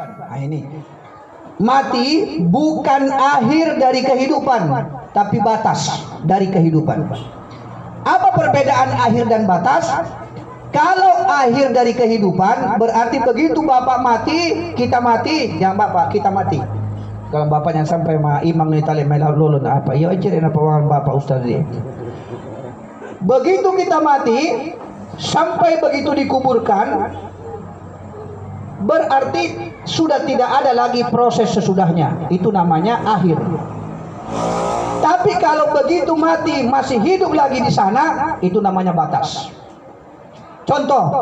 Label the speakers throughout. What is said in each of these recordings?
Speaker 1: Nah ini, mati bukan akhir dari kehidupan, tapi batas dari kehidupan. Apa perbedaan akhir dan batas? Kalau akhir dari kehidupan berarti begitu bapak mati, kita mati, jangan bapak, kita mati. Kalau bapaknya sampai imam ni tali melalulun apa? Yo ajarin apa orang bapak ustaz dia. Begitu kita mati, sampai begitu dikuburkan, berarti sudah tidak ada lagi proses sesudahnya. Itu namanya akhir. Tapi kalau begitu mati masih hidup lagi di sana, itu namanya batas. Contoh,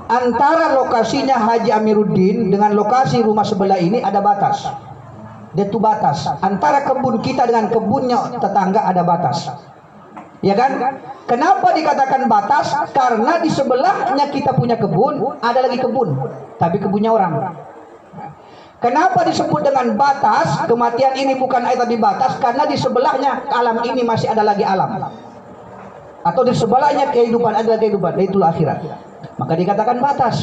Speaker 1: antara lokasinya Haji Amiruddin dengan lokasi rumah sebelah ini ada batas. Itu batas. Antara kebun kita dengan kebunnya tetangga ada batas. Ya kan? Kenapa dikatakan batas? Karena di sebelahnya kita punya kebun, ada lagi kebun, tapi kebunnya orang. Kenapa disebut dengan batas? Kematian ini bukan ayat di batas, karena di sebelahnya alam ini masih ada lagi alam. Atau di sebelahnya kehidupan adalah kehidupan, itulah akhirat. Maka dikatakan batas.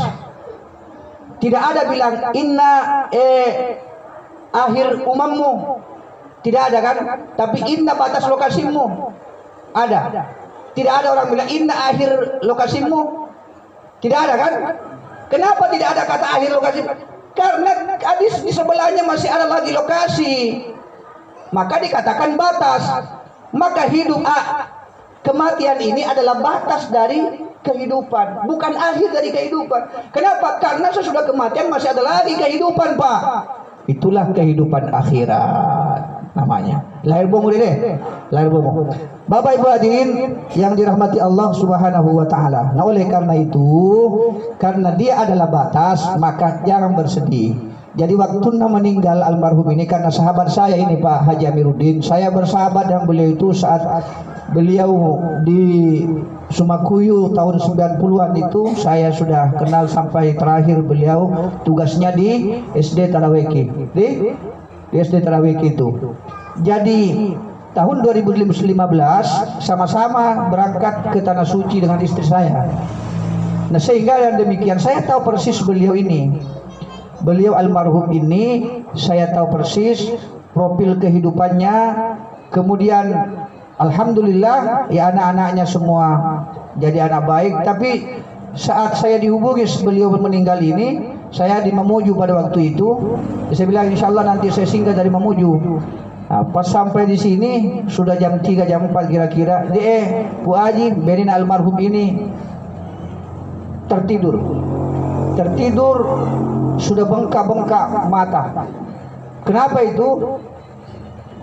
Speaker 1: Tidak ada bilang inna akhir umammu, tidak ada kan? Tapi inna batas lokasimu ada. Tidak ada orang bilang inna akhir lokasimu, tidak ada kan? Kenapa tidak ada kata akhir lokasi? Karena di sebelahnya masih ada lagi lokasi. Maka dikatakan batas. Maka hidup kematian ini adalah batas dari kehidupan, bukan akhir dari kehidupan. Kenapa? Karena sesudah kematian masih ada lagi kehidupan, Pak. Itulah kehidupan akhirat namanya. Lahir bomo deh, lahir bomo. Bapak Ibu hadirin yang dirahmati Allah Subhanahu wa taala. Nah, oleh karena itu, karena dia adalah batas, maka jangan bersedih. Jadi waktu meninggal almarhum ini, karena sahabat saya ini Pak Haji Amiruddin, saya bersahabat dengan beliau itu saat beliau di Sumakuyu tahun 90-an itu, saya sudah kenal sampai terakhir beliau tugasnya di SD Taraweki. Di SD Taraweki itu. Jadi tahun 2015 sama-sama berangkat ke Tanah Suci dengan istri saya. Nah, sehingga yang demikian saya tahu persis beliau ini. Beliau almarhum ini saya tahu persis profil kehidupannya. Kemudian alhamdulillah ya anak-anaknya semua jadi anak baik. Tapi saat saya dihubungi beliau meninggal ini, saya di Mamuju pada waktu itu. Saya bilang insya Allah nanti saya singgah dari Mamuju. Nah, pas sampai di sini sudah jam 3 jam 4 kira-kira. Bu Haji, berin almarhum ini tertidur. Sudah bengkak-bengkak mata. Kenapa itu?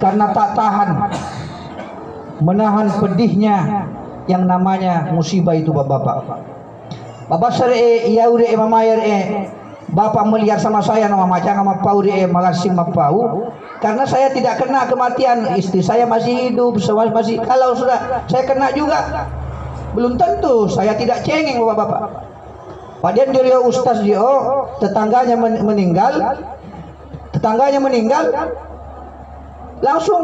Speaker 1: Karena tak tahan menahan pedihnya yang namanya musibah itu bapak-bapak. Bapak sere yaure mamayer bapak melihat sama saya nama macam sama pauri malasim mapau, karena saya tidak kena kematian, istri saya masih hidup, masih, kalau sudah saya kena juga belum tentu saya tidak cengeng bapak-bapak. Padahal dia ustaz dia tetangganya meninggal, langsung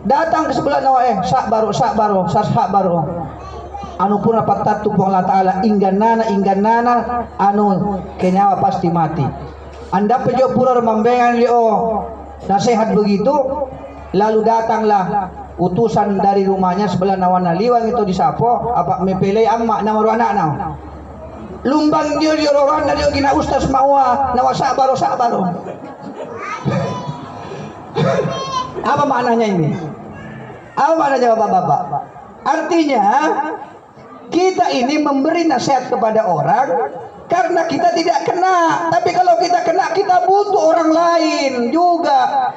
Speaker 1: datang ke sebelah nawa sak baru anu pun apa tatu Allah Ta'ala ingganana anu kenyawa pasti mati. Anda pejo pura membengan nasihat begitu, lalu datanglah utusan dari rumahnya sebelah nawana liwang itu disapo apa mepelei amma nama anak now lumbang dia orang dari gina ustaz mawa nawa sabaro apa maknanya ini? Apa maknanya bapak-bapak? Artinya kita ini memberi nasihat kepada orang karena kita tidak kena. Tapi kalau kita kena, kita butuh orang lain juga.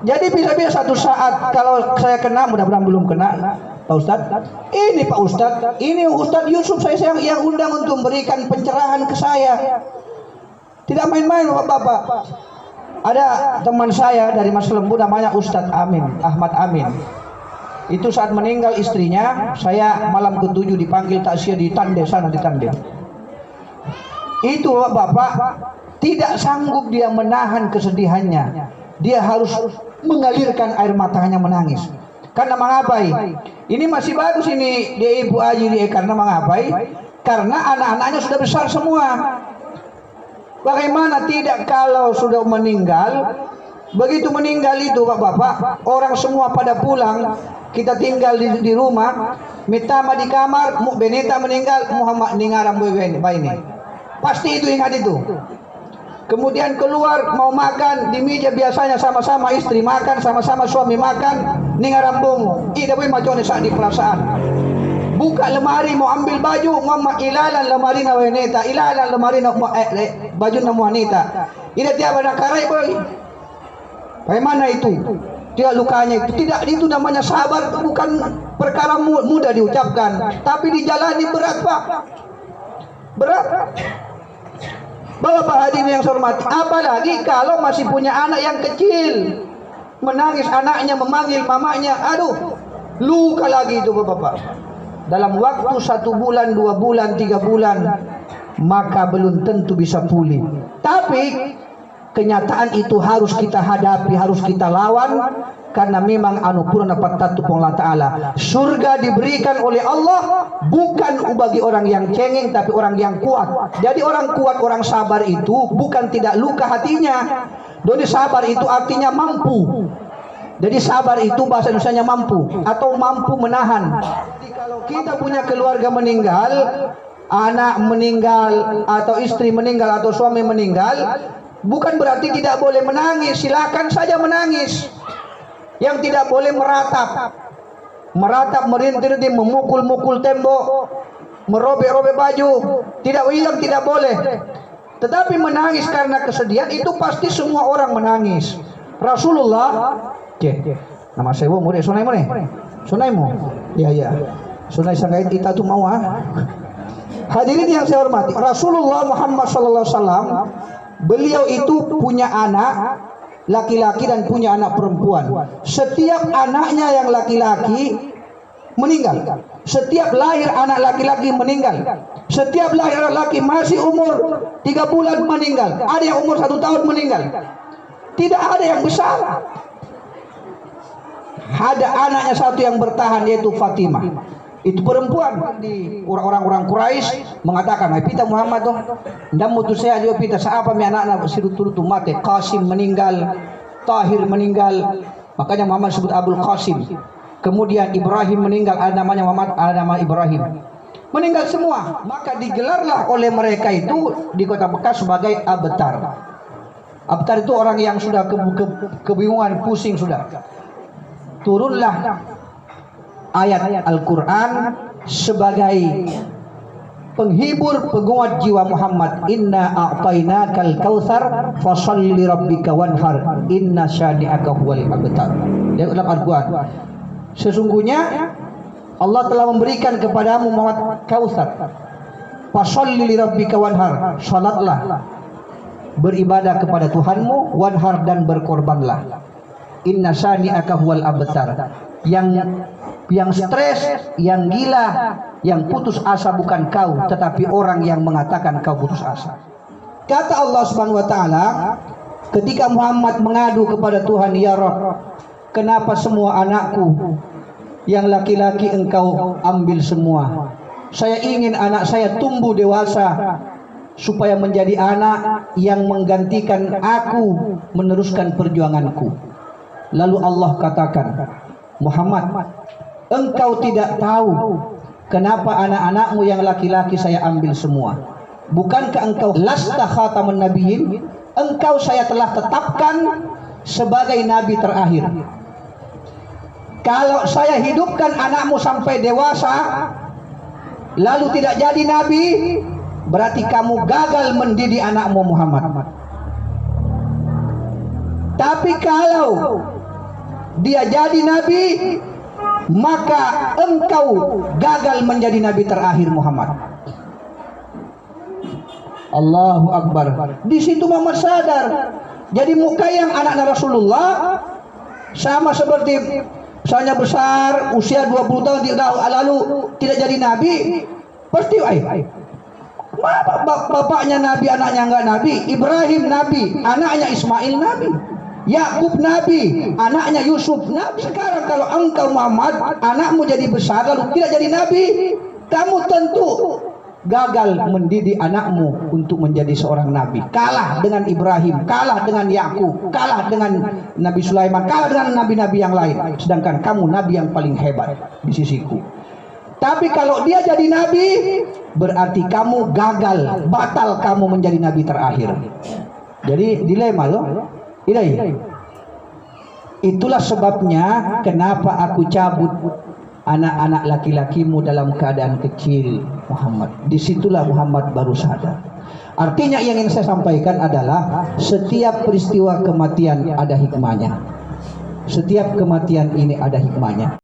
Speaker 1: Jadi bisa-bisa satu saat kalau saya kena, mudah-mudahan belum kena, Pak Ustadz. Ini Pak Ustadz, ini Ustadz Yusuf saya yang undang untuk memberikan pencerahan ke saya. Tidak main-main bapak-bapak. Ada teman saya dari Mas Lembu namanya Ustadz Amin, Ahmad Amin. Itu saat meninggal istrinya, saya malam ke-7 dipanggil takziah di Tande sana di Tande. Itu bapak tidak sanggup dia menahan kesedihannya. Dia harus mengalirkan air matanya menangis. Karena mengapai? Ini masih bagus ini dia Ibu Haji dia, karena mengapai? Karena anak-anaknya sudah besar semua. Bagaimana tidak kalau sudah meninggal? Begitu meninggal itu bapak-bapak, orang semua pada pulang, kita tinggal di rumah, mitama di kamar, Benita meninggal, Muhammad ningaram baini. Pasti itu ingat itu. Kemudian keluar mau makan di meja biasanya sama-sama istri makan, sama-sama suami makan, ningaram bungu. Ida boleh macam ni saat di perasaan. Buka lemari mau ambil baju, Muhammad ilalan lemari na wanita, ilalan lemari na baju na wanita. Ida tiap ada karai boy. Bagaimana itu? Tidak lukanya itu. Tidak, itu namanya sabar. Itu bukan perkara mudah diucapkan, tapi dijalani berat pak. Berat. Bapak hadirin yang saya hormati, apalagi kalau masih punya anak yang kecil, menangis anaknya memanggil mamanya, aduh, luka lagi itu bapak. Dalam waktu 1 bulan, 2 bulan, 3 bulan, maka belum tentu bisa pulih. Tapi kenyataan itu harus kita hadapi, harus kita lawan, karena memang anugerah patatu Allah Ta'ala. Surga diberikan oleh Allah bukan bagi orang yang cengeng, tapi orang yang kuat. Jadi orang kuat, orang sabar itu bukan tidak luka hatinya. Doni sabar itu artinya mampu. Jadi sabar itu bahasa Indonesianya mampu atau mampu menahan. Jadi kalau kita punya keluarga meninggal, anak meninggal atau istri meninggal atau suami meninggal, bukan berarti tidak boleh menangis. Silakan saja menangis. Yang tidak boleh meratap, merintih-rintih, memukul-mukul tembok, merobek-robek baju, tidak bilang tidak boleh. Tetapi menangis karena kesedihan itu pasti semua orang menangis. Rasulullah, nama saya murid sunai mana? Sunaimu? Ya. Sunai sanggait kita tu mau Hadirin yang saya hormati, Rasulullah Muhammad sallallahu alaihi wasallam, beliau itu punya anak laki-laki dan punya anak perempuan. Setiap anaknya yang laki-laki meninggal. Setiap lahir anak laki-laki meninggal. Setiap lahir anak laki masih umur 3 bulan meninggal. Ada yang umur 1 tahun meninggal. Tidak ada yang besar. Ada anaknya satu yang bertahan, yaitu Fatimah. Itu perempuan. Di orang-orang Quraisy mengatakan, "Pita Muhammad dong, ndak mutu saya juga pita siapa mi anak-anak sirutu mati." Qasim meninggal, Tahir meninggal, makanya Muhammad sebut Abul Qasim. Kemudian Ibrahim meninggal, ada namanya Muhammad, ada nama Ibrahim. Meninggal semua, maka digelarlah oleh mereka itu di kota Mekah sebagai abtar. Abtar itu orang yang sudah kebingungan, pusing sudah. Turunlah ayat Al-Quran sebagai penghibur, penguat jiwa Muhammad. Inna a'tainakal kautsar fasholli rabbika wanhar inna syani'aka huwal abtar. Dalam Al-Quran, sesungguhnya Allah telah memberikan kepadamu Muhammad kautsar. Fasholli rabbika wanhar, salatlah, beribadah kepada Tuhanmu, wanhar, dan berkorbanlah. Inna syani'aka huwal abtar. Yang stres, yang gila, yang putus asa bukan kau, tetapi orang yang mengatakan kau putus asa. Kata Allah Subhanahu wa taala ketika Muhammad mengadu kepada Tuhan, "Ya Rabb, kenapa semua anakku yang laki-laki engkau ambil semua? Saya ingin anak saya tumbuh dewasa supaya menjadi anak yang menggantikan aku meneruskan perjuanganku." Lalu Allah katakan, "Muhammad, engkau tidak tahu kenapa anak-anakmu yang laki-laki saya ambil semua. Bukankah engkau lasta khatamun nabiyyin? Engkau saya telah tetapkan sebagai nabi terakhir. Kalau saya hidupkan anakmu sampai dewasa lalu tidak jadi nabi, berarti kamu gagal mendidik anakmu Muhammad. Tapi kalau dia jadi nabi, maka engkau gagal menjadi nabi terakhir Muhammad." Allahu Akbar. Di situ Muhammad sadar. Jadi muka yang anak Rasulullah sama seperti misalnya besar, usia 20 tahun lalu tidak jadi nabi, pasti bapaknya nabi, anaknya enggak nabi. Ibrahim nabi, anaknya Ismail nabi. Yakub nabi, anaknya Yusuf nabi. Sekarang kalau engkau Muhammad, anakmu jadi besar lalu tidak jadi nabi, kamu tentu gagal mendidik anakmu untuk menjadi seorang nabi. Kalah dengan Ibrahim, kalah dengan Yakub, kalah dengan Nabi Sulaiman, kalah dengan nabi-nabi yang lain. Sedangkan kamu nabi yang paling hebat di sisiku. Tapi kalau dia jadi nabi, berarti kamu gagal, batal kamu menjadi nabi terakhir. Jadi dilema loh. Itulah sebabnya kenapa aku cabut anak-anak laki-lakimu dalam keadaan kecil, Muhammad. Disitulah Muhammad baru sadar. Artinya yang ingin saya sampaikan adalah setiap peristiwa kematian ada hikmahnya. Setiap kematian ini ada hikmahnya.